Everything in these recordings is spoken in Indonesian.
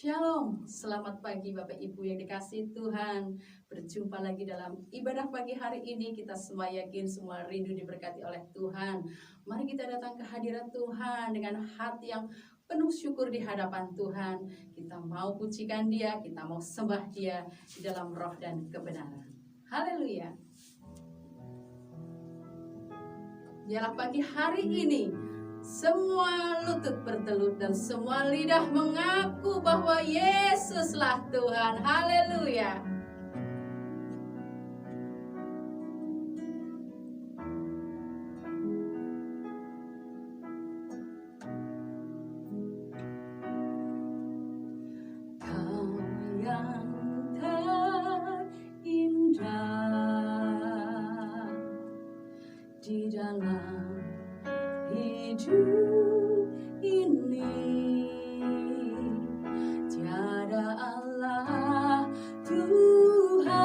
Shalom, selamat pagi Bapak Ibu yang dikasihi Tuhan. Berjumpa lagi dalam ibadah pagi hari ini. Kita semua yakin semua rindu diberkati oleh Tuhan. Mari kita datang ke hadirat Tuhan dengan hati yang penuh syukur di hadapan Tuhan. Kita mau pujikan Dia, kita mau sembah Dia di dalam roh dan kebenaran. Haleluya. Biarlah pagi hari ini semua lutut bertelut dan semua lidah mengaku bahwa Yesuslah Tuhan. Haleluya. Kau yang terindah di dalam hidup ini, tiada Allah Tuhan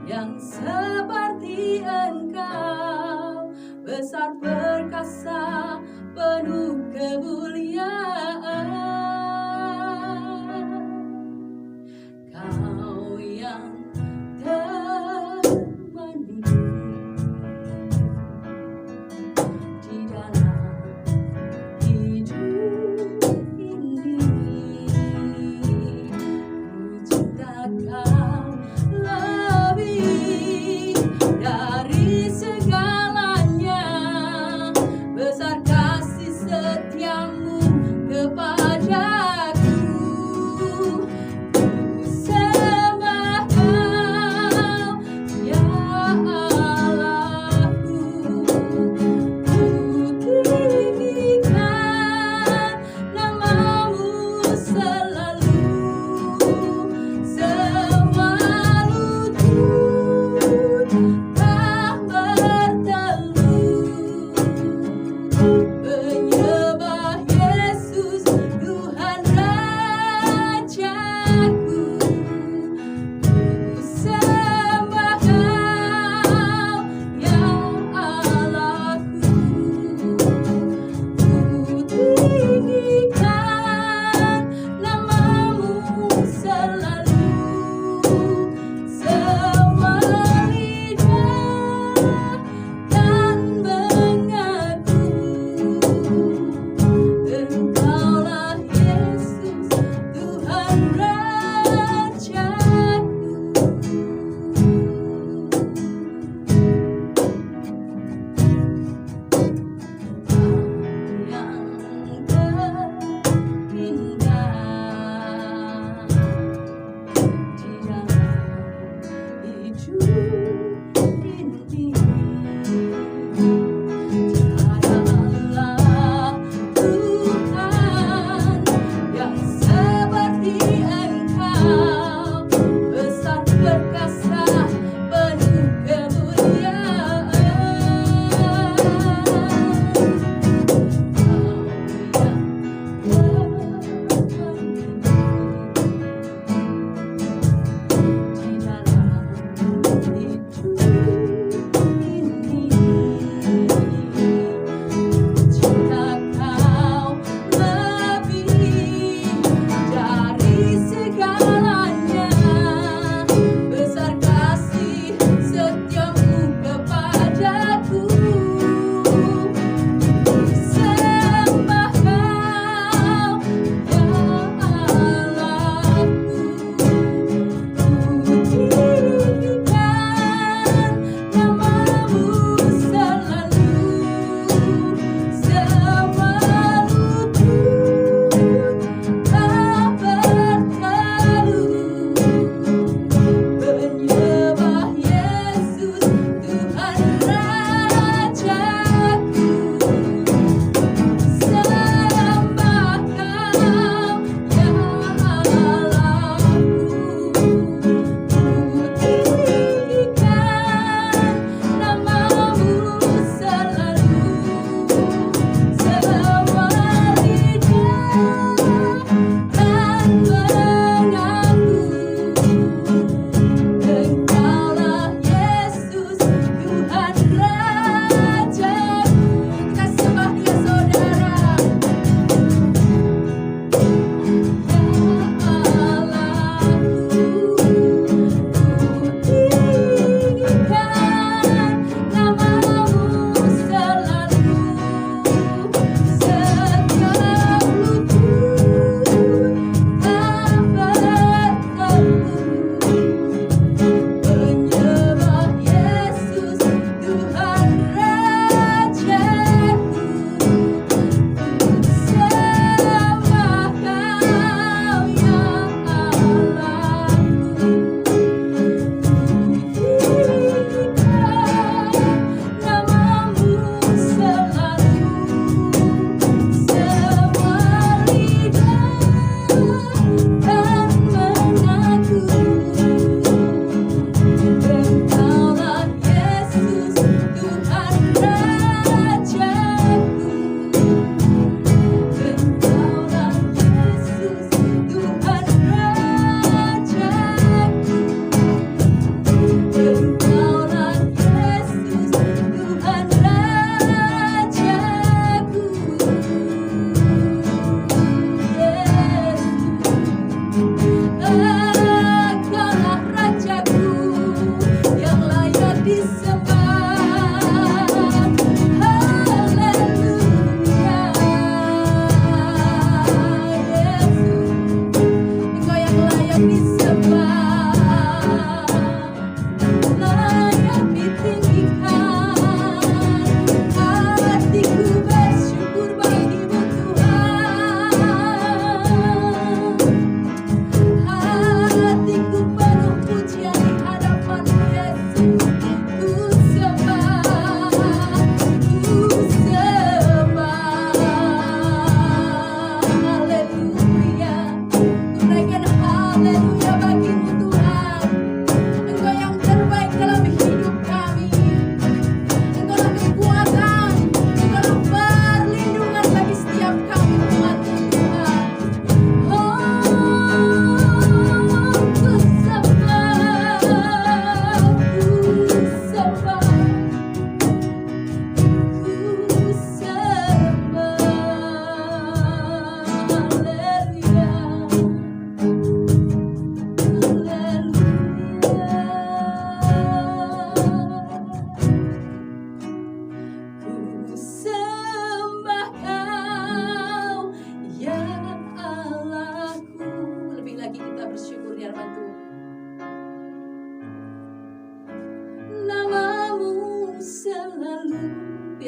yang seperti Engkau, besar perkasa penuh kemuliaan. Kau yang terpenuh di dalam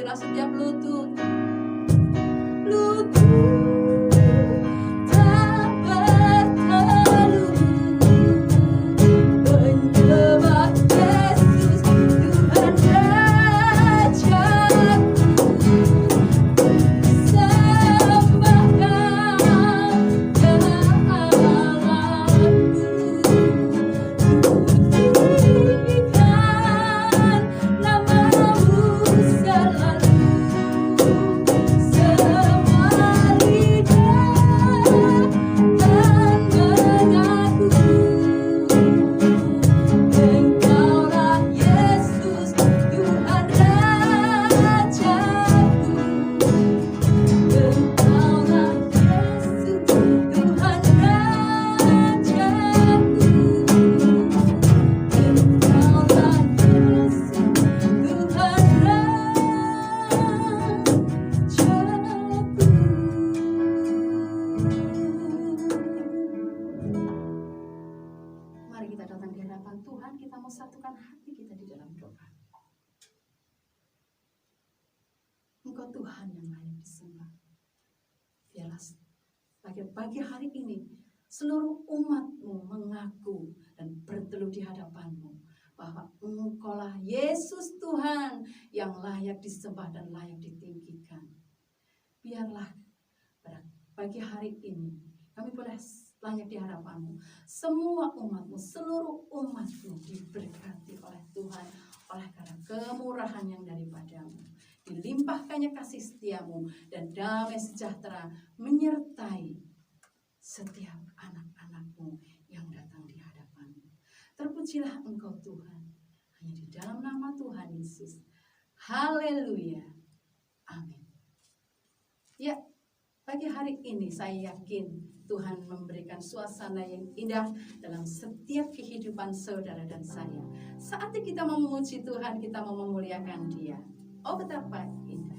Belah setiap lutut tak bertelut menyembah Yesus Tuhan Rajaku. Mari kita datang di hadapan Tuhan, kita mau satukan hati kita di dalam doa. Engkau Tuhan yang layak disembah. Biarlah pagi hari ini seluruh umat-Mu mengaku dan berteluh di hadapan-Mu bahwa Engkaulah Yesus Tuhan yang layak disembah dan layak ditinggikan. Biarlah pada pagi hari ini kami boleh layak di hadapan-Mu. Semua umat-Mu, seluruh umat-Mu diberkati oleh Tuhan oleh karena kemurahan yang daripada-Mu. Dilimpahkannya kasih setia-Mu dan damai sejahtera menyertai setiap anak-anak-Mu yang datang di hadapan-Mu. Terpujilah Engkau Tuhan, hanya di dalam nama Tuhan Yesus. Haleluya. Amin. Ya, pagi hari ini saya yakin Tuhan memberikan suasana yang indah dalam setiap kehidupan saudara dan saya. Saatnya kita mau memuji Tuhan, kita mau memuliakan Dia. Oh, betapa indah.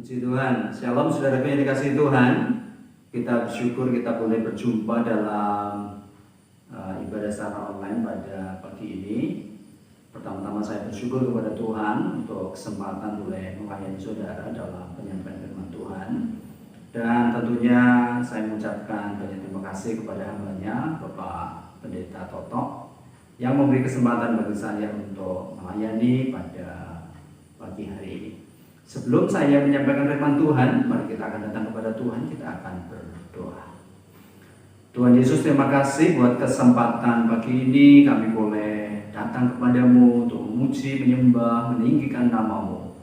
Puji Tuhan. Shalom saudaraku yang dikasihi Tuhan. Kita bersyukur kita boleh berjumpa dalam ibadah secara online pada pagi ini. Pertama-tama saya bersyukur kepada Tuhan untuk kesempatan boleh melayani saudara dalam penyampaian firman Tuhan. Dan tentunya saya mengucapkan banyak terima kasih kepada hambanya Bapak Pendeta Toto yang memberi kesempatan bagi saya untuk melayani pada pagi hari ini. Sebelum saya menyampaikan firman Tuhan, mari kita akan datang kepada Tuhan, kita akan berdoa. Tuhan Yesus, terima kasih buat kesempatan pagi ini kami boleh datang kepadamu untuk memuji, menyembah, meninggikan nama-Mu.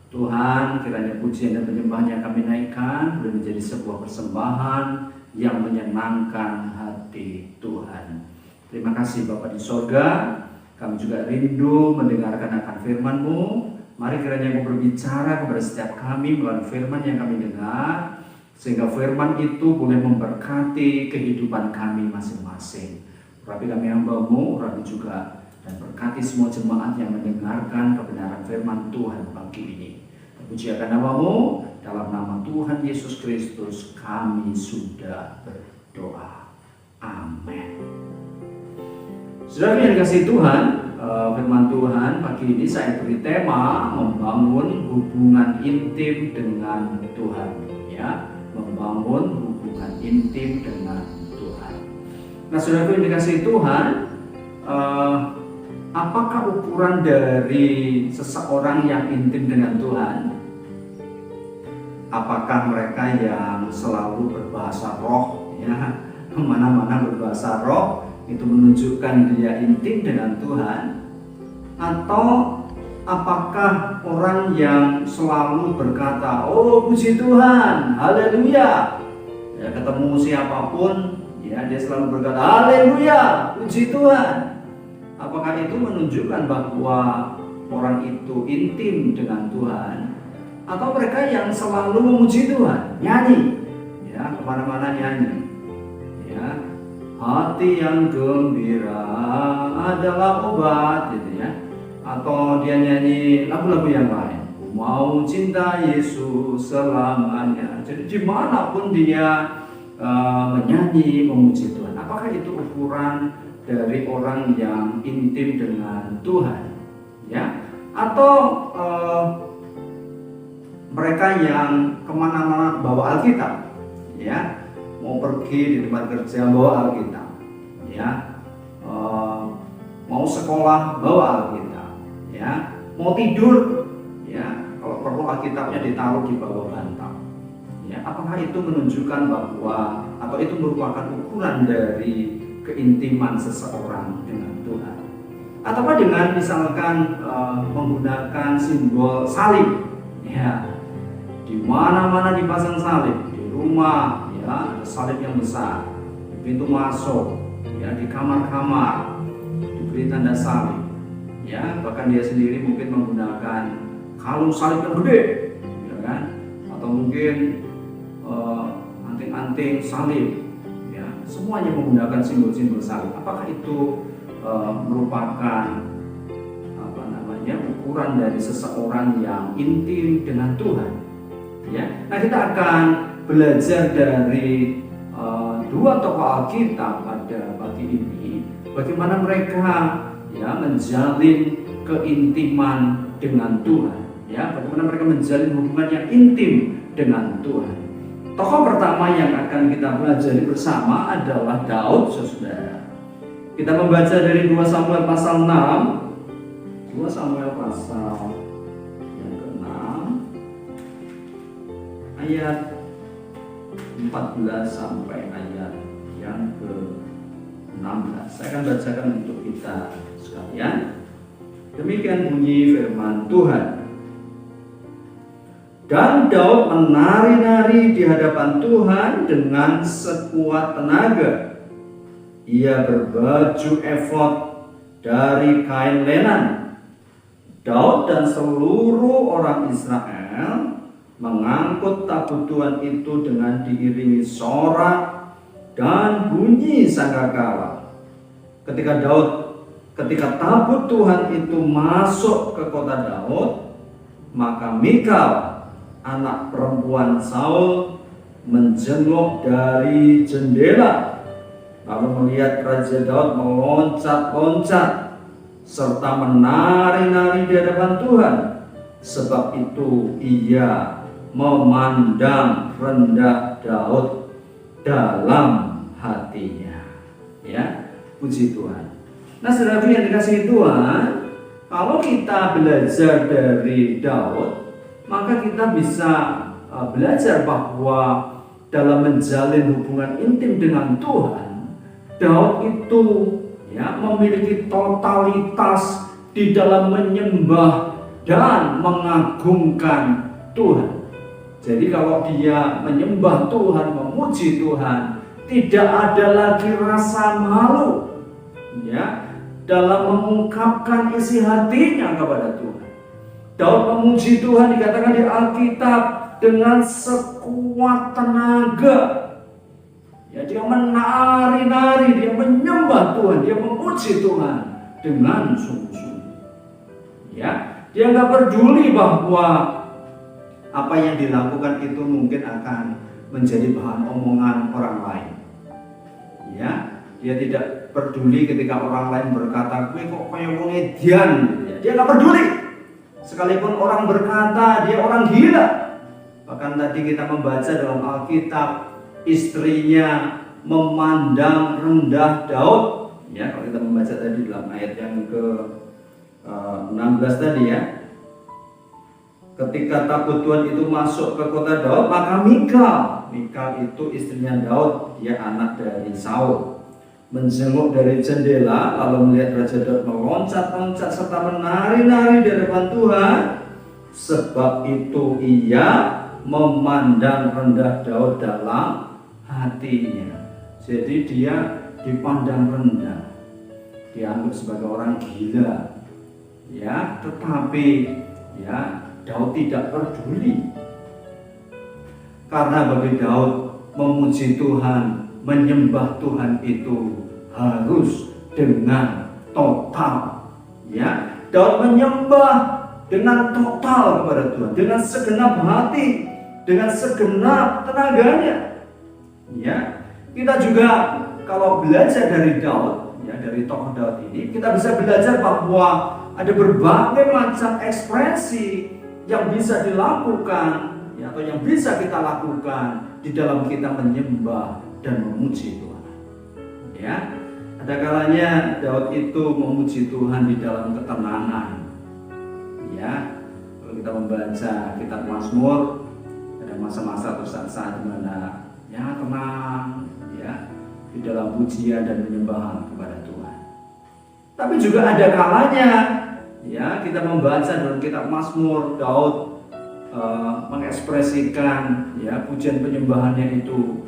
Tuhan, kiranya pujian dan penyembahan yang kami naikkan boleh menjadi sebuah persembahan yang menyenangkan hati Tuhan. Terima kasih Bapa di sorga, kami juga rindu mendengarkan akan firman-Mu. Mari kiranya Engkau berbicara kepada setiap kami melalui firman yang kami dengar, sehingga firman itu boleh memberkati kehidupan kami masing-masing. Urapi kami hamba-Mu, urapi juga dan berkati semua jemaat yang mendengarkan kebenaran firman Tuhan pagi ini. Terpuji akan nama-Mu, dalam nama Tuhan Yesus Kristus kami sudah berdoa. Amin. Saudara yang dikasihi Tuhan, firman Tuhan pagi ini saya beri tema membangun hubungan intim dengan Tuhan, ya, membangun hubungan intim dengan Tuhan. Nah, saudara yang dikasihi Tuhan, apakah ukuran dari seseorang yang intim dengan Tuhan? Apakah mereka yang selalu berbahasa roh, ya, kemana-mana berbahasa roh? Itu menunjukkan dia intim dengan Tuhan, atau apakah orang yang selalu berkata, oh puji Tuhan, haleluya, ya, ketemu siapapun, ya, dia selalu berkata haleluya, puji Tuhan. Apakah itu menunjukkan bahwa orang itu intim dengan Tuhan, atau mereka yang selalu memuji Tuhan, nyanyi, ya, kemana-mana nyanyi, ya. Hati yang gembira adalah obat, gitu ya. Atau dia nyanyi lagu-lagu yang lain. Ku mau cinta Yesus selamanya. Jadi dimanapun dia menyanyi, memuji Tuhan. Apakah itu ukuran dari orang yang intim dengan Tuhan? Ya. Atau mereka yang kemana-mana bawa Alkitab, ya. Mau pergi di tempat kerja bawa Alkitab, ya, mau sekolah bawa Alkitab, ya, mau tidur, ya, kalau perlu Alkitabnya ditaruh di bawah bantal, ya. Apakah itu menunjukkan bahwa atau itu merupakan ukuran dari keintiman seseorang dengan Tuhan? Ataukah dengan misalkan menggunakan simbol salib, ya, di mana-mana dipasang salib, di rumah, ya, ada salib yang besar di pintu masuk, ya, di kamar-kamar diberi tanda salib, ya, bahkan dia sendiri mungkin menggunakan kalung salib yang gede, ya kan, atau mungkin anting-anting salib, ya, semuanya menggunakan simbol-simbol salib. Apakah itu merupakan ukuran dari seseorang yang intim dengan Tuhan? Ya, nah kita akan belajar dari dua tokoh Alkitab pada pagi ini, bagaimana mereka, ya, menjalin keintiman dengan Tuhan, ya, bagaimana mereka menjalin hubungan yang intim dengan Tuhan. Tokoh pertama yang akan kita pelajari bersama adalah Daud, saudara. Kita membaca dari 2 Samuel pasal 6, 2 Samuel pasal yang ke-6 ayat 14 sampai ayat yang ke-16. Saya akan bacakan untuk kita sekalian. Demikian bunyi firman Tuhan. Dan Daud menari-nari di hadapan Tuhan dengan sekuat tenaga. Ia berbaju efod dari kain lenan. Daud dan seluruh orang Israel mengangkut tabut Tuhan itu dengan diiringi sorak dan bunyi sangkakala. Ketika tabut Tuhan itu masuk ke kota Daud, maka Mikal, anak perempuan Saul, menjenguk dari jendela, lalu melihat Raja Daud meloncat-loncat serta menari-nari di hadapan Tuhan. Sebab itu ia memandang rendah Daud dalam hatinya. Ya, puji Tuhan. Nah, saudara yang dikasihi Tuhan, kalau kita belajar dari Daud, maka kita bisa belajar bahwa dalam menjalin hubungan intim dengan Tuhan, Daud itu memiliki totalitas di dalam menyembah dan mengagungkan Tuhan. Jadi kalau dia menyembah Tuhan, memuji Tuhan, tidak ada lagi rasa malu dalam mengungkapkan isi hatinya kepada Tuhan. Daud memuji Tuhan, dikatakan di Alkitab, dengan sekuat tenaga. Dia menari-nari, dia menyembah Tuhan, dia memuji Tuhan dengan sungguh-sungguh. Dia nggak peduli bahwa apa yang dilakukan itu mungkin akan menjadi bahan omongan orang lain. Dia tidak peduli ketika orang lain berkata, "Kowe kok kayak wong edian." Dia nggak peduli. Sekalipun orang berkata dia orang gila. Bahkan tadi kita membaca dalam Alkitab, istrinya memandang rendah Daud. Kalau kita membaca tadi dalam ayat yang ke-16 tadi ketika takut Tuhan itu masuk ke kota Daud, maka Mikal itu istrinya Daud, dia anak dari Saul, menjenguk dari jendela, lalu melihat Raja Daud meloncat-loncat serta menari-nari di hadapan Tuhan. Sebab itu ia memandang rendah Daud dalam hatinya. Jadi dia dipandang rendah, dianggap sebagai orang gila. Tetapi Daud tidak peduli. Karena bagi Daud memuji Tuhan, menyembah Tuhan itu harus dengan total. Daud menyembah dengan total kepada Tuhan, dengan segenap hati, dengan segenap tenaganya. Kita juga kalau belajar dari Daud, dari tokoh Daud ini, kita bisa belajar bahwa ada berbagai macam ekspresi yang bisa dilakukan atau yang bisa kita lakukan di dalam kita menyembah dan memuji Tuhan. Ada kalanya Daud itu memuji Tuhan di dalam ketenangan. Kalau kita membaca kitab Mazmur, ada masa-masa atau saat-saat di mana tenang di dalam pujian dan penyembahan kepada Tuhan. Tapi juga ada kalanya kita membaca dalam kitab Mazmur, Daud mengekspresikan pujian penyembahannya itu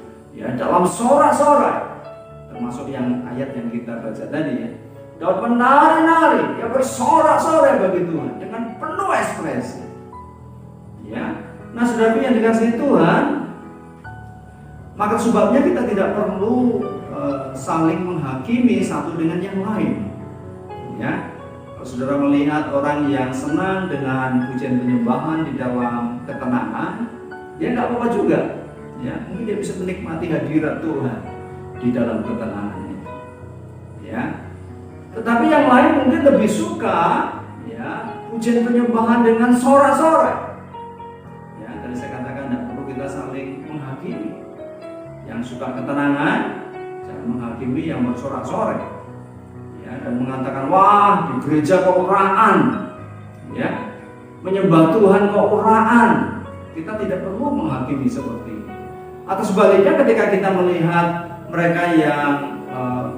dalam sorak-sorai, termasuk yang ayat yang kita baca tadi. Daud menari-nari, dia bersorak-sorai bagi Tuhan dengan penuh ekspresi. Nah, saudara yang dikasihi Tuhan, maka sebabnya kita tidak perlu saling menghakimi satu dengan yang lain. Kalau saudara melihat orang yang senang dengan pujian penyembahan di dalam ketenangan, dia nggak apa-apa juga. Mungkin dia bisa menikmati hadirat Tuhan di dalam ketenangan itu. Tetapi yang lain mungkin lebih suka pujian penyembahan dengan sorak-sorai. Tadi saya katakan tidak perlu kita saling menghakimi. Yang suka ketenangan jangan menghakimi yang bersorak-sorai dan mengatakan, wah, di gereja kok uraan, menyembah Tuhan kok uraan. Kita tidak perlu menghakimi seperti itu. Atau sebaliknya, ketika kita melihat mereka yang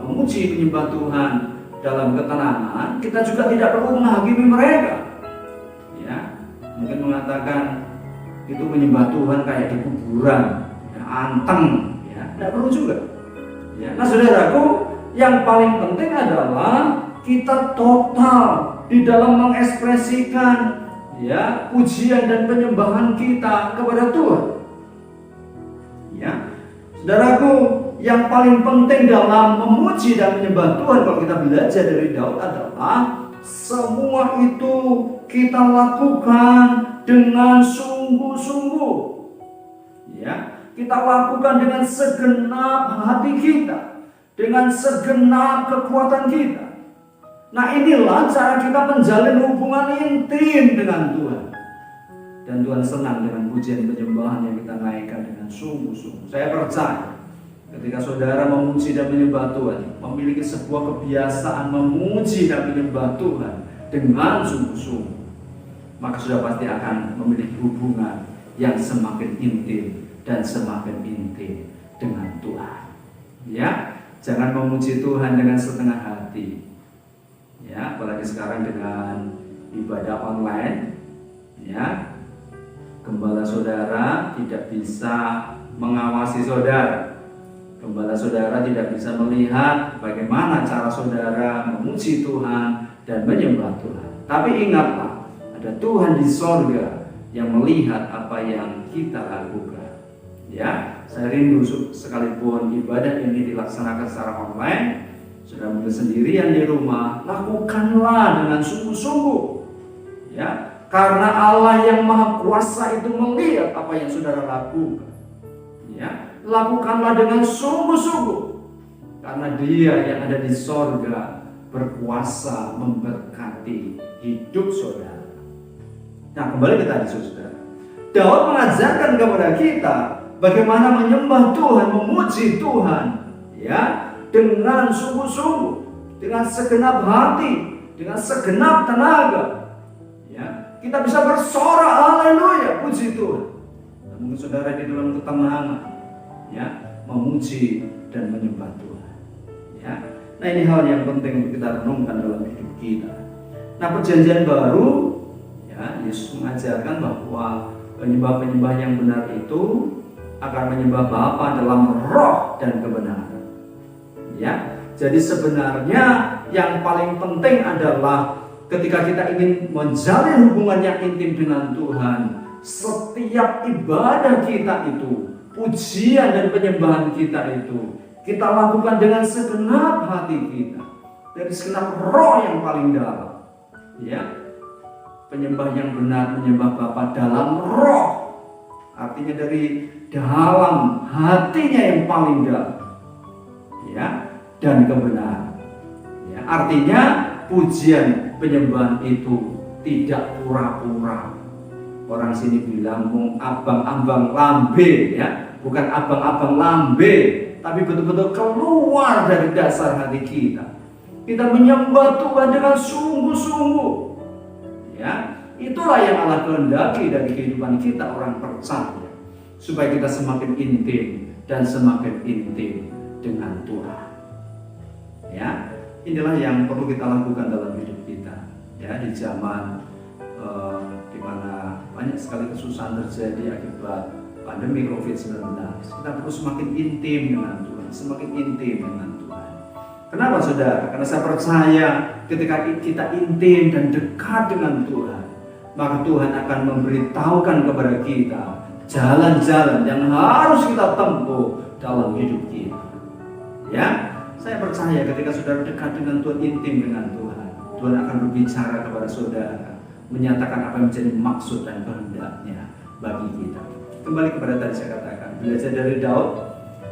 memuji menyembah Tuhan dalam ketenangan, kita juga tidak perlu menghakimi mereka. Mungkin mengatakan itu menyembah Tuhan kayak di kuburan, anteng, tidak perlu juga. Nah, saudaraku, yang paling penting adalah kita total di dalam mengekspresikan pujian dan penyembahan kita kepada Tuhan. Saudaraku, yang paling penting dalam memuji dan menyembah Tuhan kalau kita belajar dari Daud adalah semua itu kita lakukan dengan sungguh-sungguh. Ya, kita lakukan dengan segenap hati kita, dengan segenap kekuatan kita. Nah, inilah cara kita menjalin hubungan intim dengan Tuhan. Dan Tuhan senang dengan pujian penyembahan yang kita naikkan dengan sungguh-sungguh. Saya percaya ketika saudara memuji dan menyembah Tuhan, memiliki sebuah kebiasaan memuji dan menyembah Tuhan dengan sungguh-sungguh, maka sudah pasti akan memiliki hubungan yang semakin intim dan semakin intim dengan Tuhan. Ya, jangan memuji Tuhan dengan setengah hati. Ya, apalagi sekarang dengan ibadah online, ya, gembala saudara tidak bisa mengawasi saudara. Gembala saudara tidak bisa melihat bagaimana cara saudara memuji Tuhan dan menyembah Tuhan. Tapi ingatlah, ada Tuhan di sorga yang melihat apa yang kita lakukan. Ya, saya rindu sekalipun ibadah ini dilaksanakan secara online, sudah mungkin sendirian di rumah, lakukanlah dengan sungguh-sungguh. Ya, karena Allah yang Maha Kuasa itu melihat apa yang saudara lakukan. Ya, lakukanlah dengan sungguh-sungguh, karena Dia yang ada di sorga berkuasa memberkati hidup saudara. Nah, kembali ke tadi saudara, Daud mengajarkan kepada kita bagaimana menyembah Tuhan, memuji Tuhan, ya, dengan sungguh-sungguh, dengan segenap hati, dengan segenap tenaga. Kita bisa bersorak haleluya, puji Tuhan. Namun saudara di dalam ketenangan, ya, memuji dan menyembah Tuhan. Ya. Nah, ini hal yang penting untuk kita renungkan dalam hidup kita. Nah, perjanjian baru, ya, Yesus mengajarkan bahwa penyembah-penyembah yang benar itu akan menyembah Bapa dalam roh dan kebenaran. Ya, jadi sebenarnya yang paling penting adalah ketika kita ingin menjalin hubungan yang intim dengan Tuhan, setiap ibadah kita itu, pujian dan penyembahan kita itu, kita lakukan dengan segenap hati kita, dari segenap roh yang paling dalam. Ya, penyembah yang benar menyembah Bapa dalam roh, artinya dari dalam hatinya yang paling dalam, ya, dan kebenaran. Ya, artinya pujian penyembahan itu tidak pura-pura. Orang sini bilang abang-abang lambe, ya, bukan abang-abang lambe, tapi betul-betul keluar dari dasar hati kita. Kita menyembah Tuhan dengan sungguh-sungguh. Ya, itulah yang Allah kehendaki dari kehidupan kita orang percaya, supaya kita semakin intim dan semakin intim dengan Tuhan. Ya, inilah yang perlu kita lakukan dalam hidup kita, ya, di zaman di mana banyak sekali kesusahan terjadi akibat pandemi COVID-19. Kita perlu semakin intim dengan Tuhan, semakin intim dengan Tuhan. Kenapa saudara? Karena saya percaya ketika kita intim dan dekat dengan Tuhan, maka Tuhan akan memberitahukan kepada kita jalan-jalan yang harus kita tempuh dalam hidup kita. Ya, saya percaya ketika saudara dekat dengan Tuhan, intim dengan Tuhan, Tuhan akan berbicara kepada saudara, menyatakan apa yang menjadi maksud dan kehendaknya bagi kita. Kembali kepada tadi saya katakan, belajar dari Daud,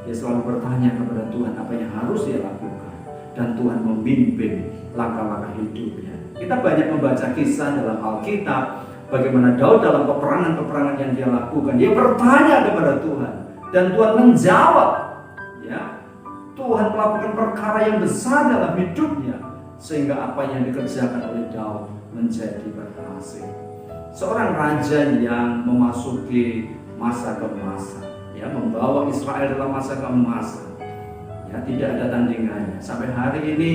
dia selalu bertanya kepada Tuhan apa yang harus dia lakukan, dan Tuhan memimpin langkah-langkah hidupnya. Kita banyak membaca kisah dalam Alkitab, bagaimana Daud dalam peperangan-peperangan yang dia lakukan, dia bertanya kepada Tuhan, dan Tuhan menjawab. Ya, Tuhan melakukan perkara yang besar dalam hidupnya, sehingga apa yang dikerjakan oleh Daud menjadi berhasil. Seorang raja yang memasuki masa keemasan, ya, membawa Israel dalam masa keemasan, ya, tidak ada tandingannya. Sampai hari ini,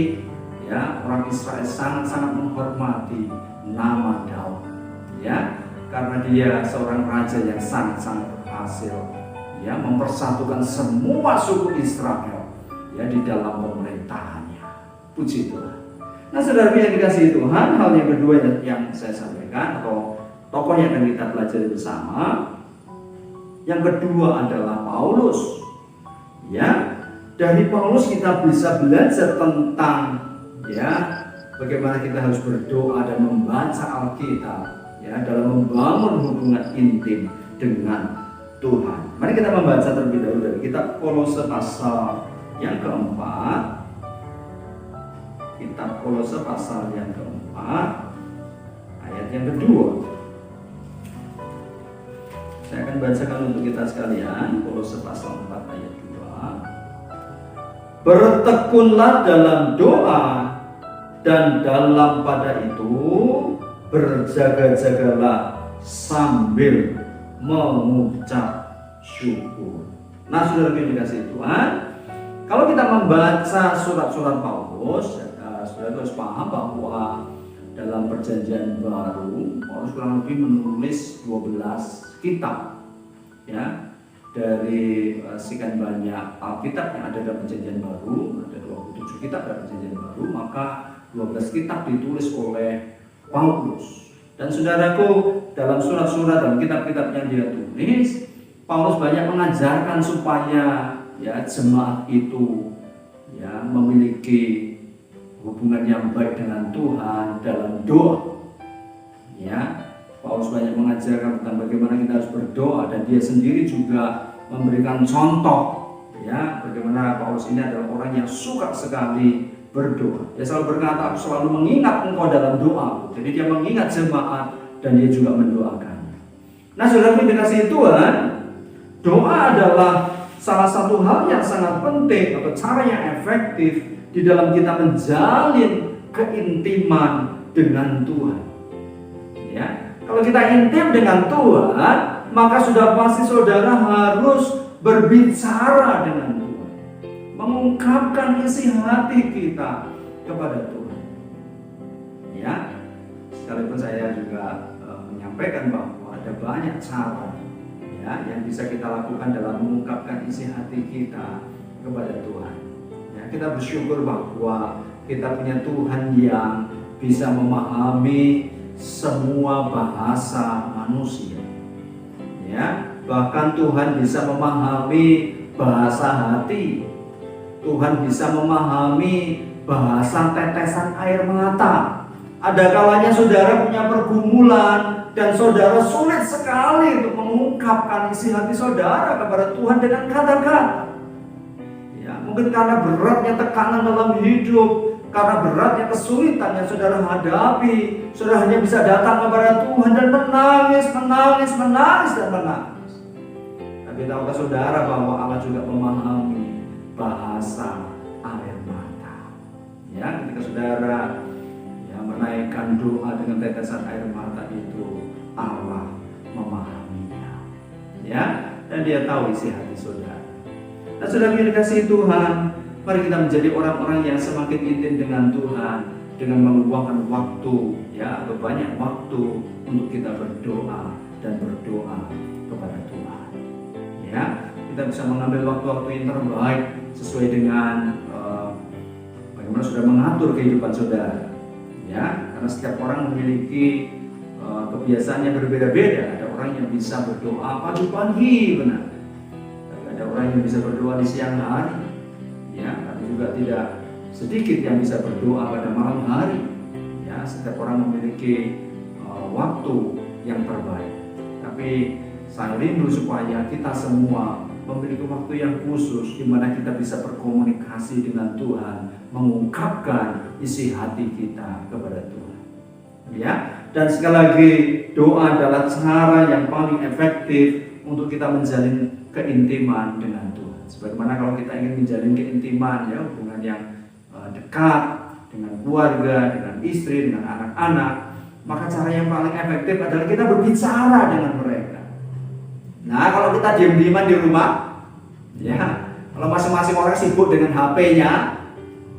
ya, orang Israel sangat-sangat menghormati nama Daud, ya, karena dia seorang raja yang sangat-sangat berhasil, ya, mempersatukan semua suku Israel, ya, di dalam pemerintahannya. Puji Tuhan. Nah, saudara yang dikasihi Tuhan, hal yang kedua yang saya sampaikan, atau tokoh yang akan kita pelajari bersama, yang kedua adalah Paulus. Ya, dari Paulus kita bisa belajar tentang, ya, bagaimana kita harus berdoa dan membaca Alkitab, ya, dalam membangun hubungan intim dengan Tuhan. Mari kita membaca terlebih dahulu dari kitab Kolose pasal yang keempat. Kitab Kolose pasal yang keempat, ayat yang kedua. Saya akan bacakan untuk kita sekalian. Kolose pasal 4 ayat 2. Bertekunlah dalam doa, dan dalam pada itu berjaga-jagalah sambil mengucap syukur. Nah, saudara yang dikasihi Tuhan, kalau kita membaca surat-surat Paulus, saudara harus paham bahwa dalam perjanjian baru Paulus kurang lebih menulis 12 kitab, ya, dari sekian banyak Alkitab yang ada dalam perjanjian baru. Ada 27 kitab dalam perjanjian baru, maka 12 kitab ditulis oleh Paulus. Dan saudaraku, dalam surat-surat dan kitab-kitab yang dia tulis, Paulus banyak mengajarkan supaya, ya, jemaat itu, ya, memiliki hubungan yang baik dengan Tuhan dalam doa. Ya, Paulus banyak mengajarkan tentang bagaimana kita harus berdoa, dan dia sendiri juga memberikan contoh, ya, bagaimana Paulus ini adalah orang yang suka sekali berdoa. Dia selalu berkata, aku selalu mengingat engkau dalam doa. Jadi dia mengingat jemaat dan dia juga mendoakannya. Nah, saudara yang dikasihi Tuhan, doa adalah salah satu hal yang sangat penting atau cara yang efektif di dalam kita menjalin keintiman dengan Tuhan. Ya, kalau kita intim dengan Tuhan, maka sudah pasti saudara harus berbicara dengan Tuhan, mengungkapkan isi hati kita kepada Tuhan. Ya, sekalipun saya juga menyampaikan bahwa ada banyak cara, ya, yang bisa kita lakukan dalam mengungkapkan isi hati kita kepada Tuhan. Ya, kita bersyukur bahwa kita punya Tuhan yang bisa memahami semua bahasa manusia. Ya, bahkan Tuhan bisa memahami bahasa hati. Tuhan bisa memahami bahasa tetesan air mata. Ada kalanya saudara punya pergumulan dan saudara sulit sekali untuk mengungkapkan isi hati saudara kepada Tuhan dengan kata-kata. Ya, mungkin karena beratnya tekanan dalam hidup, karena beratnya kesulitan yang saudara hadapi, saudara hanya bisa datang kepada Tuhan dan menangis. Tapi tahukah saudara bahwa Allah juga memahami bahasa air mata? Ya, ketika saudara, ya, menaikkan doa dengan tetesan air mata itu, Allah memahaminya. Ya, dan Dia tahu isi hati saudara. Nah, saudara yang dikasihi Tuhan, mari kita menjadi orang-orang yang semakin intim dengan Tuhan dengan meluangkan waktu, ya, atau banyak waktu untuk kita berdoa dan berdoa kepada Tuhan. Ya, kita bisa mengambil waktu-waktu yang terbaik sesuai dengan bagaimana saudara mengatur kehidupan saudara. Ya, karena setiap orang memiliki kebiasaan yang berbeda-beda. Ada orang yang bisa berdoa pagi pagi, benar. Ada orang yang bisa berdoa di siang hari. Ya, tapi juga tidak sedikit yang bisa berdoa pada malam hari. Ya, setiap orang memiliki waktu yang terbaik. Tapi saya rindu supaya kita semua memiliki waktu yang khusus di mana kita bisa berkomunikasi dengan Tuhan, mengungkapkan isi hati kita kepada Tuhan. Ya, dan sekali lagi, doa adalah cara yang paling efektif untuk kita menjalin keintiman dengan Tuhan. Sebagaimana kalau kita ingin menjalin keintiman, ya, hubungan yang dekat dengan keluarga, dengan istri, dengan anak-anak, maka cara yang paling efektif adalah kita berbicara dengan mereka. Nah, kalau kita diam-diaman di rumah, ya, kalau masing-masing orang sibuk dengan HP-nya,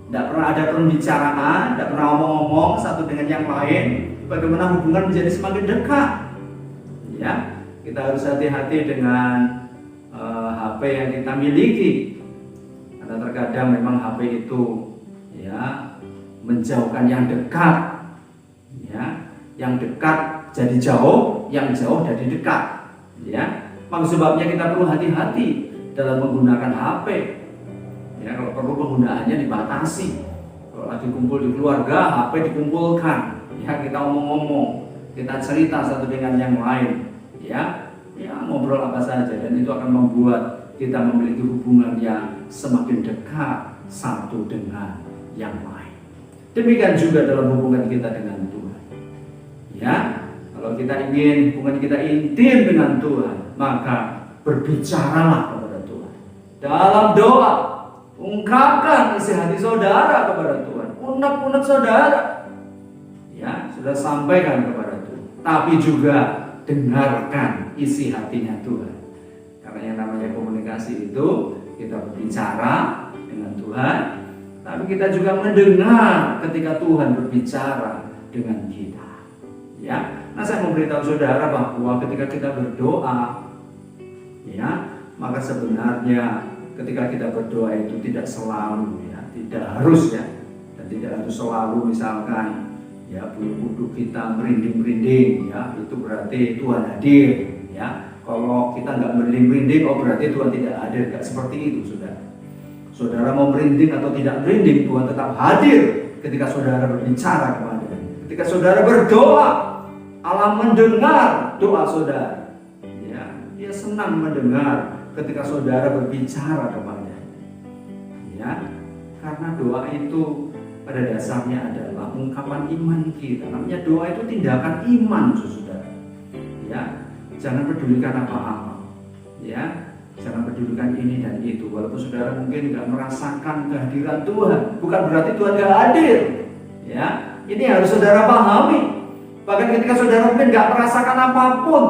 tidak pernah ada pembicaraan, tidak pernah ngomong-ngomong satu dengan yang lain, bagaimana hubungan menjadi semakin dekat? Ya, kita harus hati-hati dengan HP yang kita miliki, karena terkadang memang HP itu, ya, menjauhkan yang dekat, ya, yang dekat jadi jauh, yang jauh jadi dekat, ya. Maka sebabnya kita perlu hati-hati dalam menggunakan HP. Ya, kalau perlu penggunaannya dibatasi. Kalau lagi kumpul di keluarga, HP dikumpulkan, ya kita ngomong-ngomong, kita cerita satu dengan yang lain, ya ngobrol apa saja, dan itu akan membuat kita memiliki hubungan yang semakin dekat satu dengan yang lain. Demikian juga dalam hubungan kita dengan Tuhan. Ya, kalau kita ingin hubungan kita intim dengan Tuhan, maka berbicaralah kepada Tuhan. Dalam doa, ungkapkan isi hati saudara kepada Tuhan, unek-unek saudara. Ya, sudah sampaikan kepada Tuhan. Tapi juga dengarkan isi hatinya Tuhan. Karena yang namanya komunikasi itu kita berbicara dengan Tuhan, tapi kita juga mendengar ketika Tuhan berbicara dengan kita. Ya, nah saya memberitahu saudara bahwa ketika kita berdoa, ya, maka sebenarnya ketika kita berdoa itu tidak selalu, ya, tidak harus, ya, dan tidak harus selalu misalkan ya bulu kuduk kita merinding-merinding, ya itu berarti Tuhan hadir, ya. Kalau kita nggak merinding-merinding, oh berarti Tuhan tidak hadir. Nggak seperti itu, saudara. Saudara mau merinding atau tidak merinding, Tuhan tetap hadir ketika saudara berbicara kepada-Nya. Ketika saudara berdoa, Allah mendengar doa saudara. Ya, Dia senang mendengar ketika saudara berbicara kepada-Nya. Ya, karena doa itu pada dasarnya adalah ungkapan iman kita. Namanya doa itu tindakan iman, saudara. Ya, jangan pedulikan apa-apa. Ya, jangan pedulikan ini dan itu. Walaupun saudara mungkin nggak merasakan kehadiran Tuhan, bukan berarti Tuhan nggak hadir. Ya, ini harus saudara pahami. Bahkan ketika saudara mungkin nggak merasakan apapun,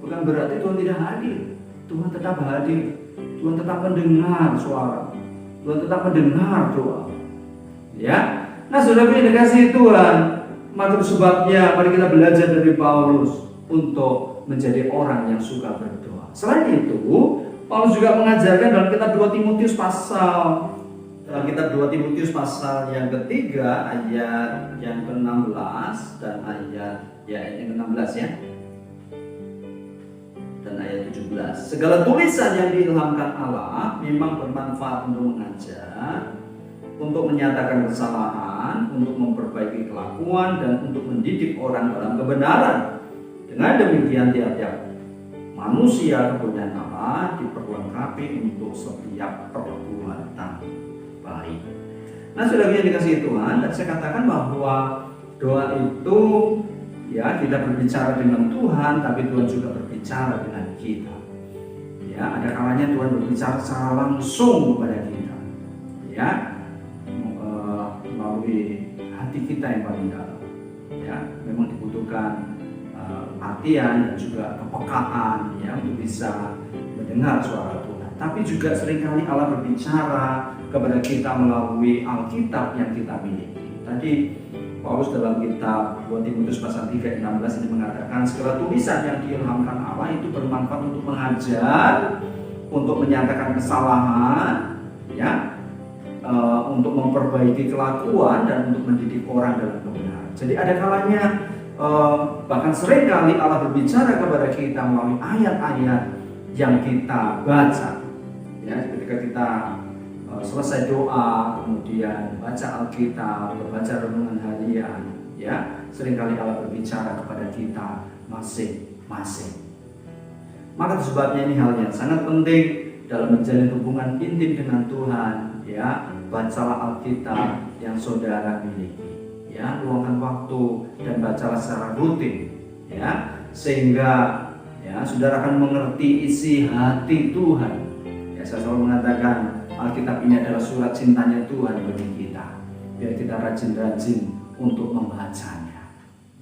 bukan berarti Tuhan tidak hadir. Tuhan tetap hadir. Tuhan tetap mendengar suara. Tuhan tetap mendengar doa. Ya, nah saudara yang dikasihi Tuhan, maka sebabnya mari kita belajar dari Paulus untuk menjadi orang yang suka berdoa. Selain itu, Paulus juga mengajarkan dalam kitab 2 Timotius pasal yang ketiga ayat yang ke-16 dan ayat yang ke-16 ya. Dan ayat 17. Segala tulisan yang diilhamkan Allah memang bermanfaat untuk mengajar, untuk menyatakan kesalahan, untuk memperbaiki kelakuan, dan untuk mendidik orang dalam kebenaran. Dengan demikian tiap-tiap manusia kepunyaan Allah diperlengkapi untuk setiap perbuatan baik. Nah, saudara yang dikasihi Tuhan, dan saya katakan bahwa doa itu ya kita berbicara dengan Tuhan, tapi Tuhan juga berbicara dengan kita. Ya, ada kalanya Tuhan berbicara secara langsung kepada kita. Ya, melalui hati kita yang paling dalam. Ya, memang dibutuhkan perhatian dan juga kepekaan ya untuk bisa mendengar suara Tuhan. Tapi juga seringkali Allah berbicara kepada kita melalui Alkitab yang kita miliki. Tadi Paulus dalam kitab 2 Timotius pasal 3 ayat 16 ini mengatakan segala tulisan yang diilhamkan Allah itu bermanfaat untuk mengajar, untuk menyatakan kesalahan, ya, untuk memperbaiki kelakuan, dan untuk mendidik orang dalam kebenaran. Jadi ada kalanya bahkan seringkali Allah berbicara kepada kita melalui ayat-ayat yang kita baca. Ya, ketika kita selesai doa, kemudian baca Alkitab, baca renungan harian, ya, seringkali Allah berbicara kepada kita masing-masing. Maka sebabnya ini hal yang sangat penting dalam menjalin hubungan intim dengan Tuhan, ya. Bacalah Alkitab yang saudara miliki. Ya, luangkan waktu dan bacalah secara rutin, ya, sehingga ya saudara akan mengerti isi hati Tuhan. Ya, saya selalu mengatakan Alkitab ini adalah surat cintanya Tuhan bagi kita. Biar kita rajin-rajin untuk membacanya.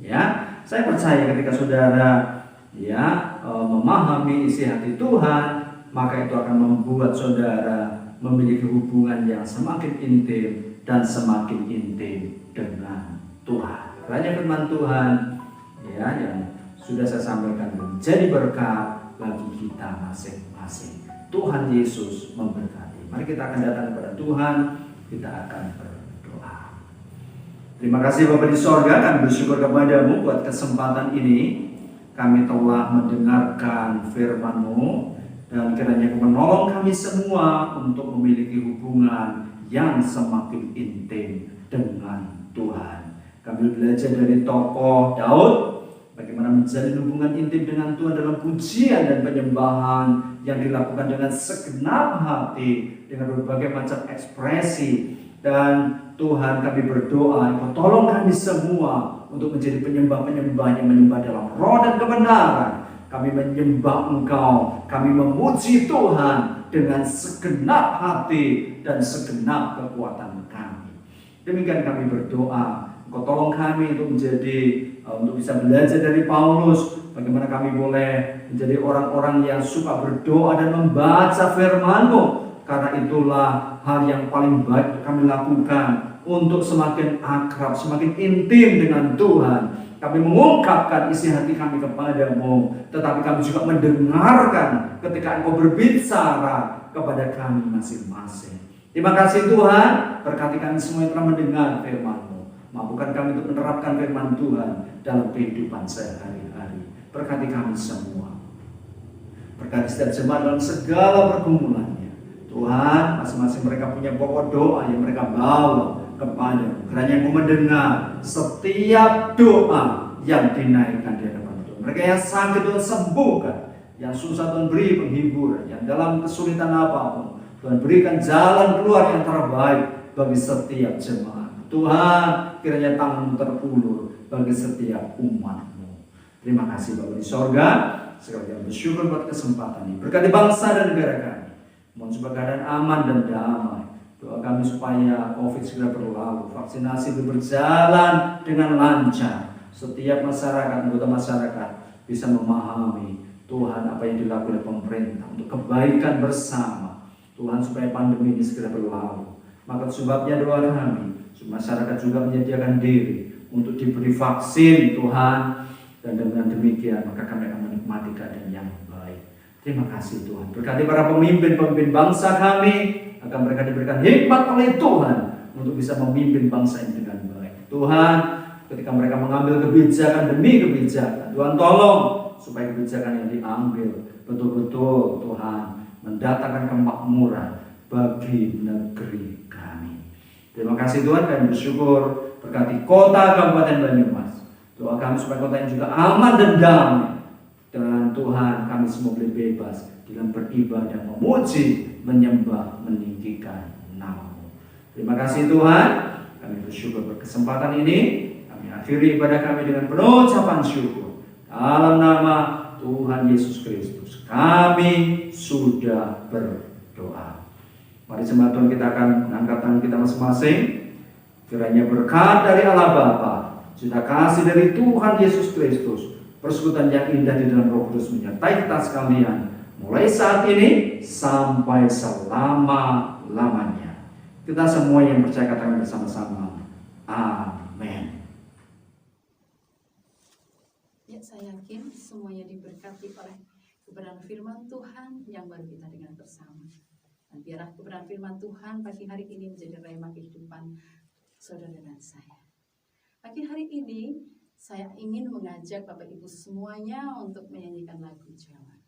Ya, saya percaya ketika saudara ya memahami isi hati Tuhan, maka itu akan membuat saudara memiliki hubungan yang semakin intim dan semakin intim dengan Tuhan. Kiranya firman Tuhan ya yang sudah saya sampaikan menjadi berkat bagi kita masing-masing. Tuhan Yesus memberkati. Mari kita akan datang kepada Tuhan, kita akan berdoa. Terima kasih Bapa di sorga, kami bersyukur kepadamu buat kesempatan ini. Kami telah mendengarkan firman-Mu, dan kiranya Kau menolong kami semua untuk memiliki hubungan yang semakin intim dengan Tuhan. Kami belajar dari tokoh Daud, bagaimana menjalin hubungan intim dengan Tuhan dalam pujian dan penyembahan yang dilakukan dengan segenap hati, dengan berbagai macam ekspresi. Dan Tuhan, kami berdoa, Engkau tolong kami semua untuk menjadi penyembah-penyembah yang menyembah dalam roh dan kebenaran. Kami menyembah Engkau, kami memuji Tuhan dengan segenap hati dan segenap kekuatan kami. Demikian kami berdoa. Engkau tolong kami untuk untuk bisa belajar dari Paulus, bagaimana kami boleh menjadi orang-orang yang suka berdoa dan membaca firman-Mu. Karena itulah hal yang paling baik kami lakukan untuk semakin akrab, semakin intim dengan Tuhan. Kami mengungkapkan isi hati kami kepada-Mu, tetapi kami juga mendengarkan ketika Engkau berbicara kepada kami masing-masing. Terima kasih Tuhan, berkati kami semua yang telah mendengar firman-Mu. Mampukan kami untuk menerapkan firman Tuhan dalam kehidupan sehari-hari. Berkati kami semua. Berkati setiap jemaat dalam segala pergumulannya. Tuhan, masing-masing mereka punya pokok doa yang mereka bawa kepada-Mu. Kiranya Engkau mendengar setiap doa yang dinaikkan di hadapan Tuhan. Mereka yang sakit Tuhan sembuhkan, yang susah Tuhan beri penghiburan, yang dalam kesulitan apapun Tuhan berikan jalan keluar yang terbaik bagi setiap jemaat. Tuhan, kiranya tangan-Mu terulur bagi setiap umat-Mu. Terima kasih Bapa di sorga. Sekali lagi bersyukur buat kesempatan ini. Berkati bangsa dan negara kami. Mohon supaya keadaan aman dan damai. Doa kami supaya COVID segera berlalu, vaksinasi berjalan dengan lancar. Setiap masyarakat, anggota masyarakat bisa memahami Tuhan apa yang dilakukan oleh pemerintah untuk kebaikan bersama. Tuhan, supaya pandemi ini segera berlalu. Maka sebabnya doa kami, masyarakat juga menyediakan diri untuk diberi vaksin Tuhan. Dan dengan demikian maka kami akan menikmati keadaan yang baik. Terima kasih Tuhan. Berkati para pemimpin bangsa kami, agar mereka diberikan hikmat oleh Tuhan untuk bisa memimpin bangsa ini dengan baik. Tuhan, ketika mereka mengambil kebijakan demi kebijakan, Tuhan tolong supaya kebijakan yang diambil betul-betul Tuhan mendatangkan kemakmuran bagi negeri kami. Terima kasih Tuhan, kami bersyukur. Berkati kota Kabupaten Banyumas. Doa kami supaya kota ini juga aman dan damai. Dan Tuhan, kami semua boleh bebas dalam beribadah, memuji, menyembah, meninggikan nama-Mu. Terima kasih Tuhan. Kami bersyukur berkesempatan ini. Kami akhiri ibadah kami dengan penuh ucapan syukur. Dalam nama Tuhan Yesus Kristus, kami sudah berdoa. Mari jemaat Tuhan, kita akan mengangkat tangan kita masing-masing. Kiranya berkat dari Allah Bapa, cinta kasih dari Tuhan Yesus Kristus, persekutuan yang indah di dalam Roh Kudus menyertai kita sekalian, mulai saat ini sampai selama-lamanya. Kita semua yang percaya katakan bersama-sama, amin. Ya, saya yakin semuanya diberkati oleh kebenaran firman Tuhan yang baru kita dengar bersama. Dan biarlah kebenaran firman Tuhan pagi hari ini menjadi rema kehidupan saudara dan saya. Pagi hari ini saya ingin mengajak Bapak Ibu semuanya untuk menyanyikan lagu Jawa.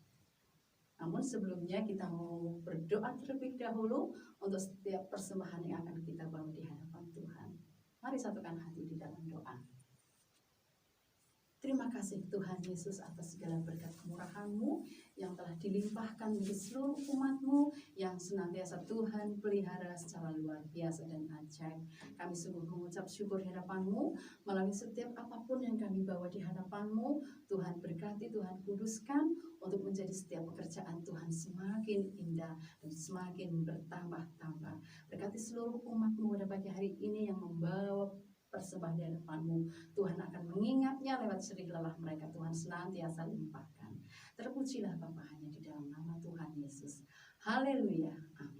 Namun sebelumnya kita mau berdoa terlebih dahulu untuk setiap persembahan yang akan kita bawa di hadapan Tuhan. Mari satukan hati di dalam doa. Terima kasih Tuhan Yesus atas segala berkat kemurahan-Mu yang telah dilimpahkan bagi seluruh umat-Mu yang senantiasa Tuhan pelihara secara luar biasa dan ajaib. Kami sungguh mengucap syukur di hadapan-Mu melalui setiap apapun yang kami bawa di hadapan-Mu. Tuhan berkati, Tuhan kuduskan untuk menjadi setiap pekerjaan Tuhan semakin indah dan semakin bertambah-tambah. Berkati seluruh umat-Mu pada pagi hari ini yang membawa persembahan di hadapan-Mu. Tuhan akan mengingatnya lewat sedih lelah mereka. Tuhan senantiasa limpahkan. Terpujilah Bapa hanya di dalam nama Tuhan Yesus. Haleluya. Amin.